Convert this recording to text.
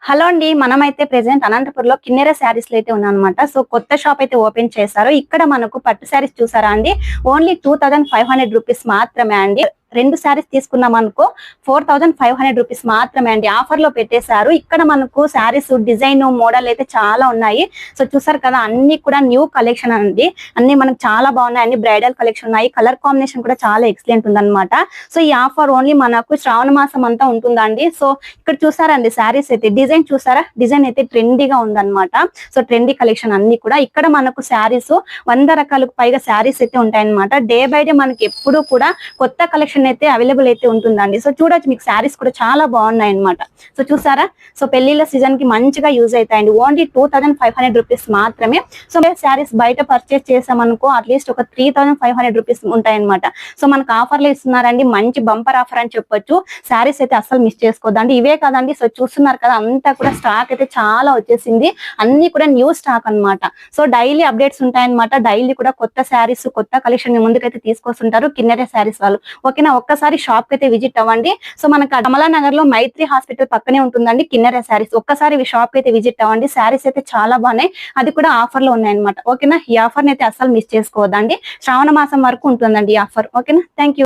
Hello అండి. మనమైతే present అనంతపురంలో కిన్నెర శారీస్‌లో అయితే ఉన్నామన్నమాట. సో, కొత్త షాప్ అయితే ఓపెన్ చేశారు. ఇక్కడ మనకు పట్టు శారీస్ చూసారా అండి? ఓన్లీ 2500 రూపీస్ మాత్రమే అండి. 2 శారీస్ తీసుకున్నామనుకో 4500 రూపీస్ మాత్రమే అండి. ఆఫర్‌లో పెట్టేశారు. ఇక్కడ మనకు శారీస్ డిజైన్, మోడల్ అయితే చాలా ఉన్నాయి. సో, చూసారు కదా అన్నీ కూడా న్యూ కలెక్షన్ అండి. అన్నీ మనకు చాలా బాగున్నాయి. అన్ని బ్రైడల్ కలెక్షన్ ఉన్నాయి. కలర్ కాంబినేషన్ కూడా చాలా ఎక్సలెంట్ ఉందన్నమాట. సో, ఈ ఆఫర్ ఓన్లీ మనకు శ్రావణ మాసం అంతా ఉంటుందండి. సో, ఇక్కడ చూసారండి శారీస్ అయితే డిజైన్ చూసారా? డిజైన్ అయితే ట్రెండీగా ఉందన్నమాట. సో, ట్రెండీ కలెక్షన్ అన్ని కూడా ఇక్కడ మనకు శారీస్ 100 రకాలకు పైగా శారీస్ అయితే ఉంటాయన్నమాట. డే బై డే మనకి ఎప్పుడు కూడా కొత్త కలెక్షన్ అయితే అవైలబుల్ అయితే ఉంటుందండి. సో, చూడొచ్చు మీకు శారీస్ కూడా చాలా బాగున్నాయి అన్నమాట. సో, చూసారా? సో, పెళ్లిళ్ళ సీజన్ కి మంచిగా యూజ్ అవుతాయండి. ఓన్లీ 2500 రూపీస్ మాత్రమే. సో, శారీస్ బయట పర్చేస్ చేసామనుకో అట్లీస్ట్ ఒక 3500 రూపీస్ ఉంటాయన్నమాట. సో, మనకు ఆఫర్లు ఇస్తున్నారండి. మంచి బంపర్ ఆఫర్ అని చెప్పొచ్చు. శారీస్ అయితే అస్సలు మిస్ చేసుకోవద్దండి. ఇవే కదండి. సో, చూస్తున్నారు కదా అంతా కూడా స్టాక్ అయితే చాలా వచ్చేసింది. అన్ని కూడా న్యూ స్టాక్ అన్నమాట. సో, డైలీ అప్డేట్స్ ఉంటాయన్నమాట. డైలీ కూడా కొత్త శారీస్, కొత్త కలెక్షన్ ముందుకైతే తీసుకొస్తుంటారు కిన్నెర శారీస్ వాళ్ళు. ఓకేనా? ఒక్కసారి షాప్ కి అయితే విజిట్ అవ్వండి. సో, మనకు కమలానగర్ లో మైత్రి హాస్పిటల్ పక్కనే ఉంటుందండి కిన్నెర శారీస్. ఒక్కసారి షాప్ కి అయితే విజిట్ అవ్వండి. శారీస్ అయితే చాలా బాగున్నాయి. అది కూడా ఆఫర్ లో ఉన్నాయన్నమాట. ఓకేనా? ఈ ఆఫర్ ని అయితే అస్సలు మిస్ చేసుకోవద్దండి. శ్రావణ మాసం వరకు ఉంటుందండి ఈ ఆఫర్. ఓకేనా? Thank you.